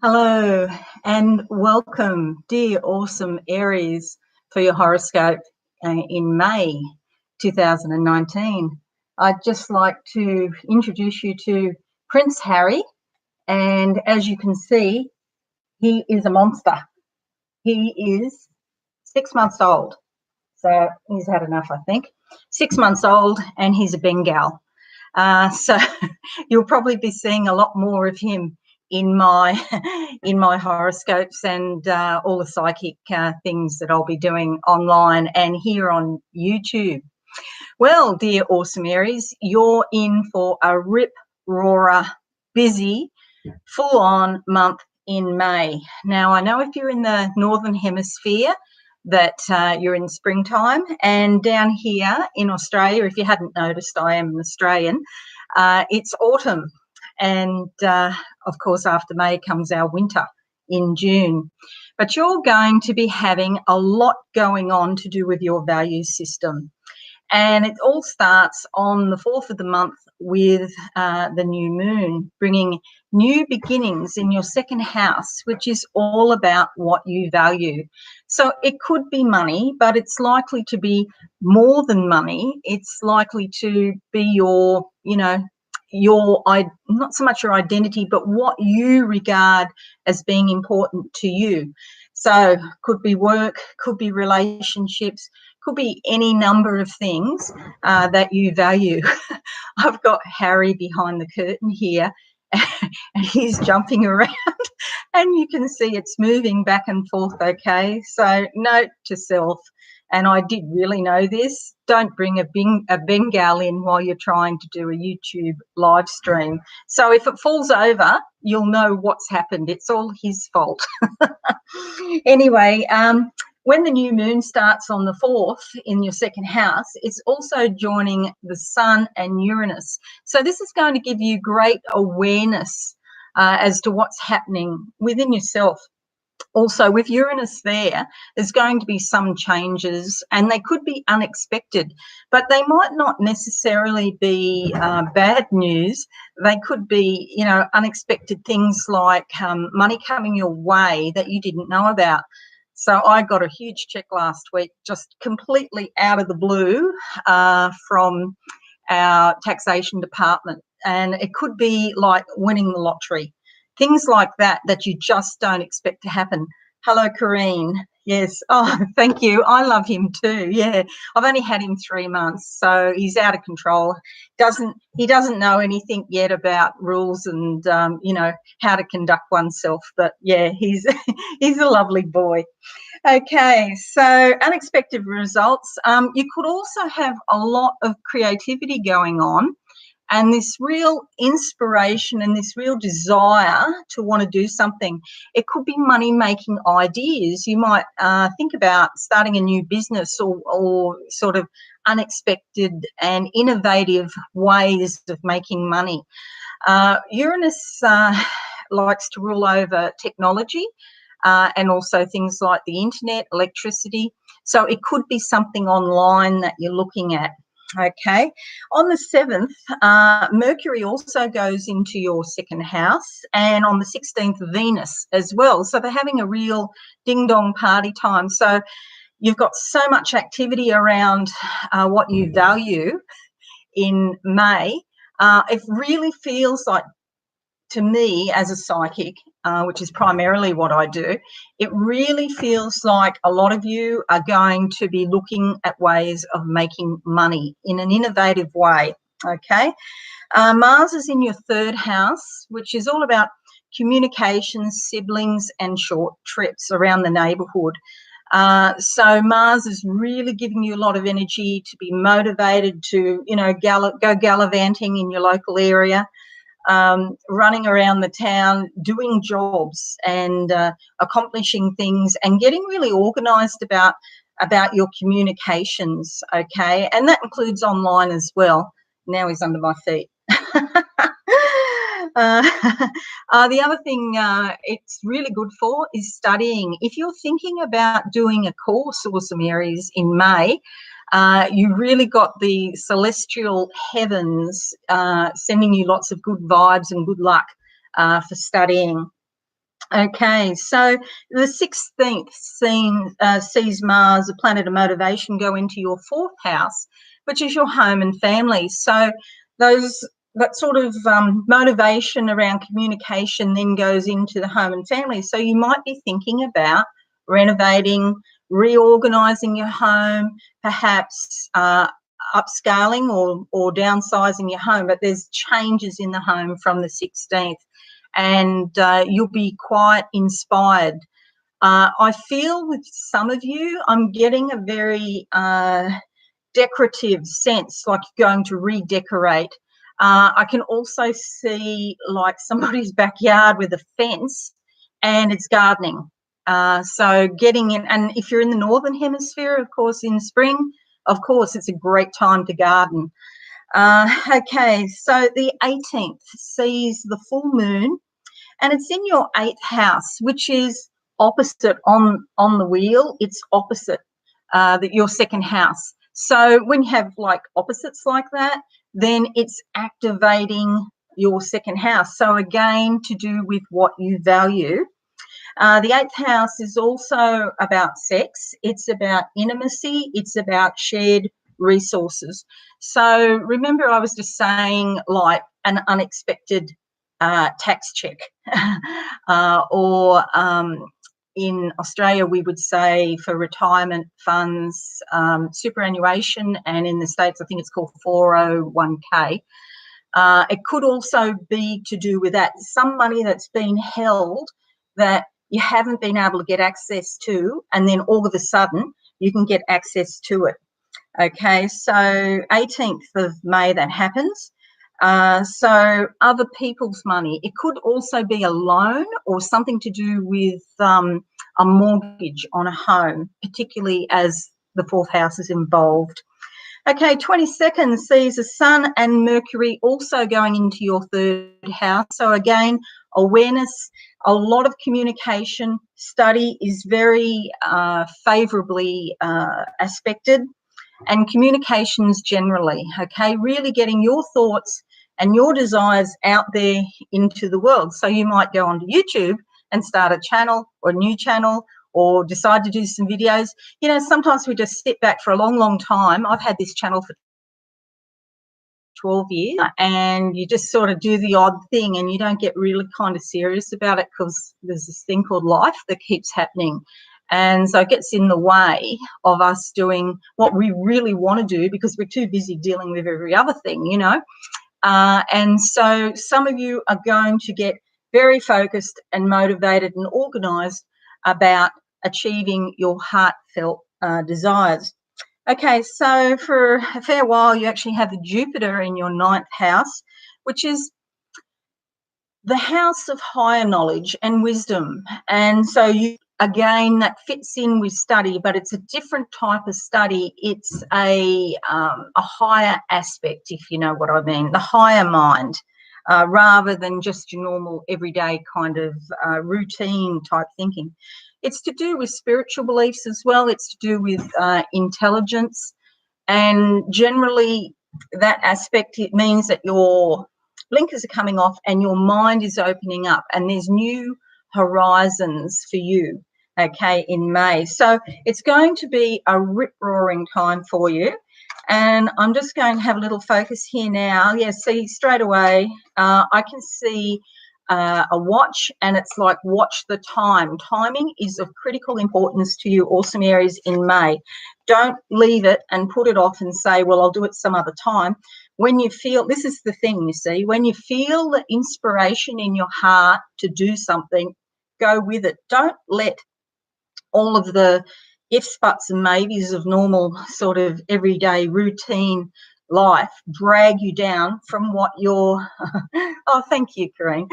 Hello and welcome, dear awesome Aries, for your horoscope in May 2019. I'd just like to introduce you to Prince Harry, and as you can see, he is a monster. He is 6 months old, so he's had enough, I think. 6 months old, and he's a Bengal. So you'll probably be seeing a lot more of him in my in my horoscopes and all the psychic things that I'll be doing online and here on YouTube. Well, dear awesome Aries, you're in for a rip roarer, busy, full on month in May. Now, I know if you're in the Northern Hemisphere that you're in springtime, and down here in Australia, if you hadn't noticed, I am an Australian, it's autumn. And of course, after May comes our winter in June. But you're going to be having a lot going on to do with your value system. And it all starts on the 4th of the month with the new moon, bringing new beginnings in your second house, which is all about what you value. So it could be money, but it's likely to be more than money. It's likely to be your, not so much your identity, but what you regard as being important to you. So could be work, could be relationships, could be any number of things that you value. I've got Harry behind the curtain here and he's jumping around and you can see it's moving back and forth, okay? So note to self, and I did really know this, don't bring a Bengal in while you're trying to do a YouTube live stream. So if it falls over, you'll know what's happened. It's all his fault. Anyway, when the new moon starts on the 4th in your second house, it's also joining the sun and Uranus. So this is going to give you great awareness as to what's happening within yourself. Also, with Uranus there's going to be some changes, and they could be unexpected, but they might not necessarily be bad news. They could be, unexpected things like money coming your way that you didn't know about. So I got a huge check last week, just completely out of the blue from our taxation department. And it could be like winning the lottery, things like that you just don't expect to happen. Hello, Corrine. Yes. Oh, thank you. I love him too. Yeah. I've only had him 3 months, so he's out of control. He doesn't know anything yet about rules and, how to conduct oneself. But yeah, he's a lovely boy. Okay, so unexpected results. You could also have a lot of creativity going on, and this real inspiration and this real desire to want to do something. It could be money-making ideas. You might think about starting a new business or sort of unexpected and innovative ways of making money. Uranus likes to rule over technology and also things like the internet, electricity. So it could be something online that you're looking at. Okay, on the 7th, Mercury also goes into your second house, and on the 16th, Venus as well. So they're having a real ding-dong party time. So you've got so much activity around what you value in May. It really feels like, to me as a psychic, which is primarily what I do, it really feels like a lot of you are going to be looking at ways of making money in an innovative way, okay? Mars is in your 3rd house, which is all about communications, siblings, and short trips around the neighbourhood. So Mars is really giving you a lot of energy to be motivated to, go gallivanting in your local area. Running around the town, doing jobs and accomplishing things and getting really organised about your communications, okay? And that includes online as well. Now he's under my feet. The other thing it's really good for is studying. If you're thinking about doing a course or some areas in May, you really got the celestial heavens sending you lots of good vibes and good luck for studying. Okay, so the 16th sees Mars, a planet of motivation, go into your 4th house, which is your home and family. So that sort of motivation around communication then goes into the home and family. So you might be thinking about renovating, reorganising your home, perhaps upscaling or downsizing your home, but there's changes in the home from the 16th. And you'll be quite inspired. I feel with some of you, I'm getting a very decorative sense, like you're going to redecorate. I can also see like somebody's backyard with a fence and it's gardening. So getting in, and if you're in the Northern Hemisphere, of course, in spring, of course, it's a great time to garden. Okay, so the 18th sees the full moon, and it's in your 8th house, which is opposite on the wheel. It's opposite your 2nd house. So when you have like opposites like that, then it's activating your 2nd house. So again, to do with what you value. The 8th house is also about sex. It's about intimacy. It's about shared resources. So remember, I was just saying like an unexpected tax check, or in Australia we would say for retirement funds, superannuation, and in the States I think it's called 401k. It could also be to do with that, some money that's been held that you haven't been able to get access to, and then all of a sudden you can get access to it. Okay, so 18th of May that happens. So other people's money. It could also be a loan or something to do with a mortgage on a home, particularly as the 4th house is involved. Okay, 22nd sees the Sun and Mercury also going into your 3rd house. So again, awareness, a lot of communication, study is very favourably aspected, and communications generally, okay, really getting your thoughts and your desires out there into the world. So you might go onto YouTube and start a channel or a new channel, or decide to do some videos. You know, sometimes we just sit back for a long, long time. I've had this channel for 12 years, and you just sort of do the odd thing and you don't get really kind of serious about it because there's this thing called life that keeps happening. And so it gets in the way of us doing what we really want to do because we're too busy dealing with every other thing, you know. And so some of you are going to get very focused and motivated and organised about achieving your heartfelt desires. Okay, so for a fair while you actually have the Jupiter in your 9th house, which is the house of higher knowledge and wisdom. And so you, again, that fits in with study, but it's a different type of study. It's a higher aspect, if you know what I mean, the higher mind, rather than just your normal everyday kind of routine type thinking. It's to do with spiritual beliefs as well. It's to do with intelligence, and generally that aspect, it means that your blinkers are coming off and your mind is opening up and there's new horizons for you, okay, in May. So it's going to be a rip-roaring time for you. And I'm just going to have a little focus here now. Yeah, see, straight away I can see a watch, and it's like watch the time. Timing is of critical importance to you, awesome Aries, in May. Don't leave it and put it off and say, well, I'll do it some other time. When you feel, this is the thing, you see, when you feel the inspiration in your heart to do something, go with it. Don't let all of the ifs, buts and maybes of normal sort of everyday routine life drag you down from what your oh, thank you, Corinne.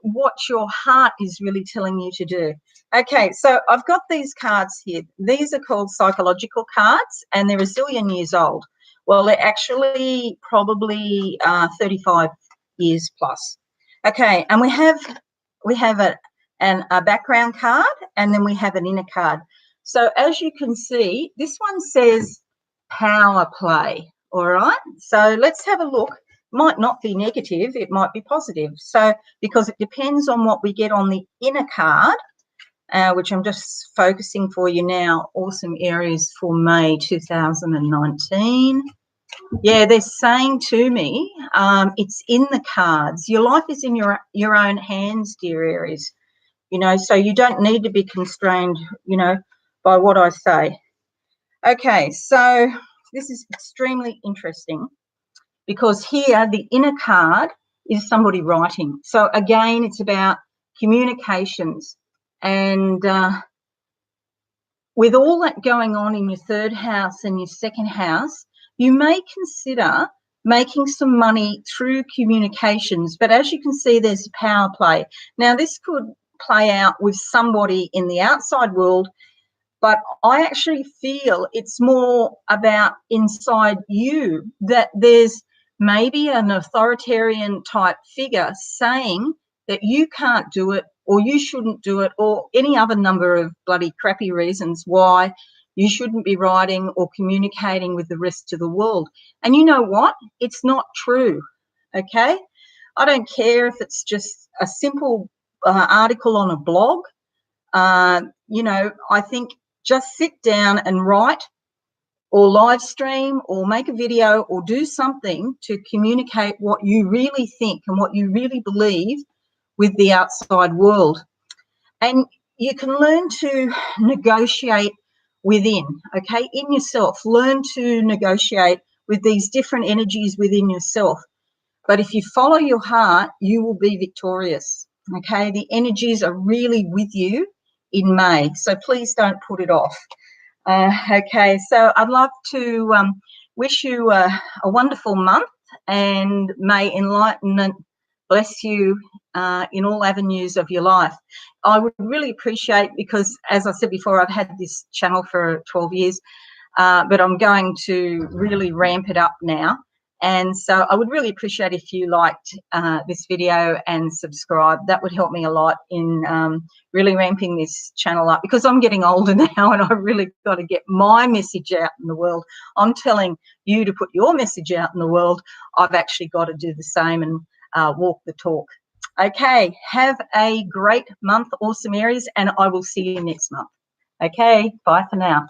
What your heart is really telling you to do. Okay, so I've got these cards here. These are called psychological cards, and they're a zillion years old. Well, they're actually probably 35 years plus. Okay, and we have a background card, and then we have an inner card. So as you can see, this one says power play. All right, so let's have a look might not be negative, it might be positive. So because it depends on what we get on the inner card, which I'm just focusing for you now. Awesome Aries for May 2019. Yeah, they're saying to me, it's in the cards. Your life is in your own hands, dear Aries. You know, so you don't need to be constrained, you know, by what I say. Okay, so this is extremely interesting because here the inner card is somebody writing. So again, it's about communications. And with all that going on in your third house and your second house, you may consider making some money through communications. But as you can see, there's a power play. Now, this could play out with somebody in the outside world, but I actually feel it's more about inside you, that there's maybe an authoritarian type figure saying that you can't do it or you shouldn't do it, or any other number of bloody crappy reasons why you shouldn't be writing or communicating with the rest of the world. And you know what? It's not true, okay? I don't care if it's just a simple article on a blog. You know, I think just sit down and write or live stream or make a video or do something to communicate what you really think and what you really believe with the outside world. And you can learn to negotiate within, okay, in yourself. Learn to negotiate with these different energies within yourself. But if you follow your heart, you will be victorious, okay? The energies are really with you in May, so please don't put it off. Okay, so I'd love to wish you a wonderful month, and may enlightenment bless you in all avenues of your life. I would really appreciate, because as I said before, I've had this channel for 12 years, but I'm going to really ramp it up now. And so I would really appreciate if you liked this video and subscribe. That would help me a lot in really ramping this channel up, because I'm getting older now and I've really got to get my message out in the world. I'm telling you to put your message out in the world. I've actually got to do the same and walk the talk. Okay, have a great month, awesome Aries, and I will see you next month. Okay, bye for now.